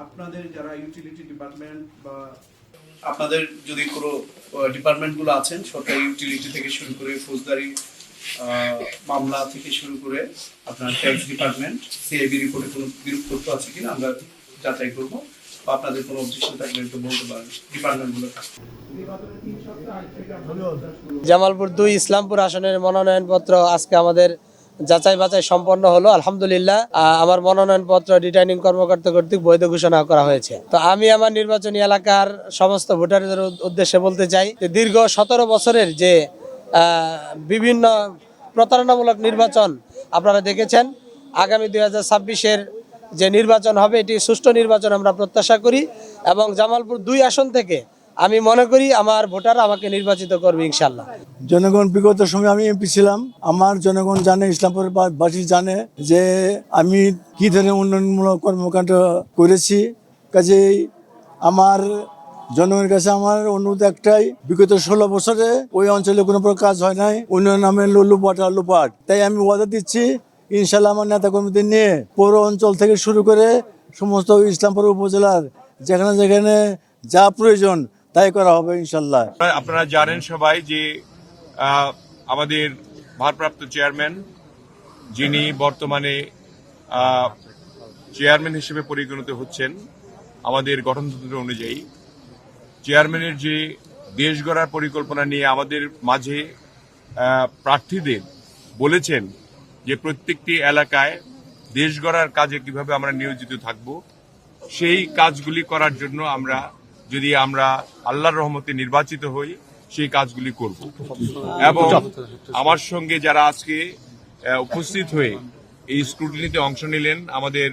আপনাদের যারা utility department বা আপনাদের যদি কোনো ডিপার্টমেন্টগুলো আছেন, সরকারি ইউটিলিটি থেকে শুরু করে ফৌজদারি মামলা থেকে শুরু করে আপনার ট্যাক্স ডিপার্টমেন্ট, সিআইবি রিপোর্টে কোনো বিরূপ তথ্য আছে কিনা আমরা যাচাই করব, বা আপনাদের কোনো অবজেকশন থাকলে একটু বলতে পারেন ডিপার্টমেন্টগুলো। জামালপুর 2 ইসলামপুর আসনের মনোনয়নপত্র আজকে আমাদের যাচাই বাছাই সম্পন্ন হলো, আলহামদুলিল্লাহ। আমার মনোনয়নপত্র রিটার্নিং কর্মকর্তা কর্তৃক বৈধ ঘোষণা করা হয়েছে। তো আমি আমার নির্বাচনী এলাকার সমস্ত ভোটারদের উদ্দেশ্যে বলতে চাই যে দীর্ঘ 17 বছরের যে বিভিন্ন প্রতারণামূলক নির্বাচন আপনারা দেখেছেন, আগামী 2026-এর যে নির্বাচন হবে এটি সুষ্ঠু নির্বাচন আমরা প্রত্যাশা করি, এবং জামালপুর 2 আসন থেকে আমি মনে করি আমার ভোটার আমাকে নির্বাচিত করবে ইনশাল্লাহ। জনগণ বিগত সময় আমি এমপি ছিলাম, আমার জনগণ জানে, ইসলামপুর বাসী জানে যে আমি কি ধরনের উন্নয়নমূলক কর্মকাণ্ড করেছি। কাজেই আমার জনগণের কাছে আমার অনুরোধ একটাই, বিগত 16 বছরে ওই অঞ্চলে কোনো প্রকার কাজ হয় নাই, উন্নয়ন নামে লুপাট। তাই আমি ওয়াদা দিচ্ছি ইনশাল্লাহ আমার নেতা কর্মীদের নিয়ে পৌর অঞ্চল থেকে শুরু করে সমস্ত ইসলামপুর উপজেলার যেখানে যেখানে যা প্রয়োজন তাই করা হবে ইনশাল্লাহ। আপনারা জানেন সবাই যে আমাদের ভারপ্রাপ্ত চেয়ারম্যান, যিনি বর্তমানে চেয়ারম্যান হিসেবে পরিগণিত হচ্ছেন আমাদের গঠনতন্ত্র অনুযায়ী, চেয়ারম্যানের যে দেশ গড়ার পরিকল্পনা নিয়ে আমাদের মাঝে প্রার্থীদের বলেছেন যে প্রত্যেকটি এলাকায় দেশ গড়ার কাজে কিভাবে আমরা নিয়োজিত থাকব, সেই কাজগুলি করার জন্য যদি আমরা আল্লাহর রহমতে নির্বাচিত হই সেই কাজগুলি করব। এবং আমার সঙ্গে যারা আজকে উপস্থিত হয়ে এই স্ক্রুটিনিতে অংশ নিলেন, আমাদের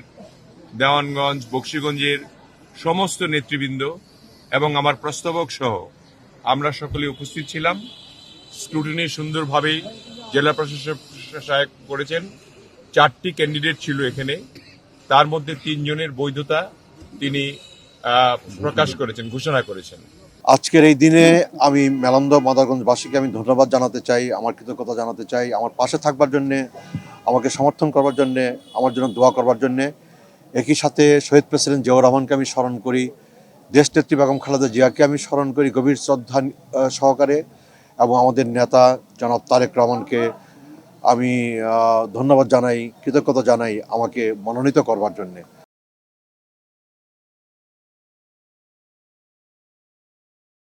দেওয়ানগঞ্জ, বকশীগঞ্জের সমস্ত নেতৃবৃন্দ এবং আমার প্রস্তাবক সহ আমরা সকলে উপস্থিত ছিলাম। স্ক্রুটিনি সুন্দরভাবেই জেলা প্রশাসক করেছেন। 4টি ক্যান্ডিডেট ছিল এখানে, তার মধ্যে 3 জনের বৈধতা তিনি প্রকাশ করেছেন, ঘোষণা করেছেন। আজকের এই দিনে আমি মেলন্দ মাদারগঞ্জবাসীকে আমি ধন্যবাদ জানাতে চাই, আমার কৃতজ্ঞতা জানাতে চাই, আমার পাশে থাকবার জন্যে, আমাকে সমর্থন করবার জন্যে, আমার জন্য দোয়া করবার জন্যে। একই সাথে শহীদ প্রেসিডেন্ট জিয়াউর রহমানকে আমি স্মরণ করি, দেশনেত্রী বেগম খালেদা জিয়াকে আমি স্মরণ করি গভীর শ্রদ্ধা সহকারে, এবং আমাদের নেতা জনাব তারেক রহমানকে আমি ধন্যবাদ জানাই, কৃতজ্ঞতা জানাই আমাকে মনোনীত করবার জন্যে।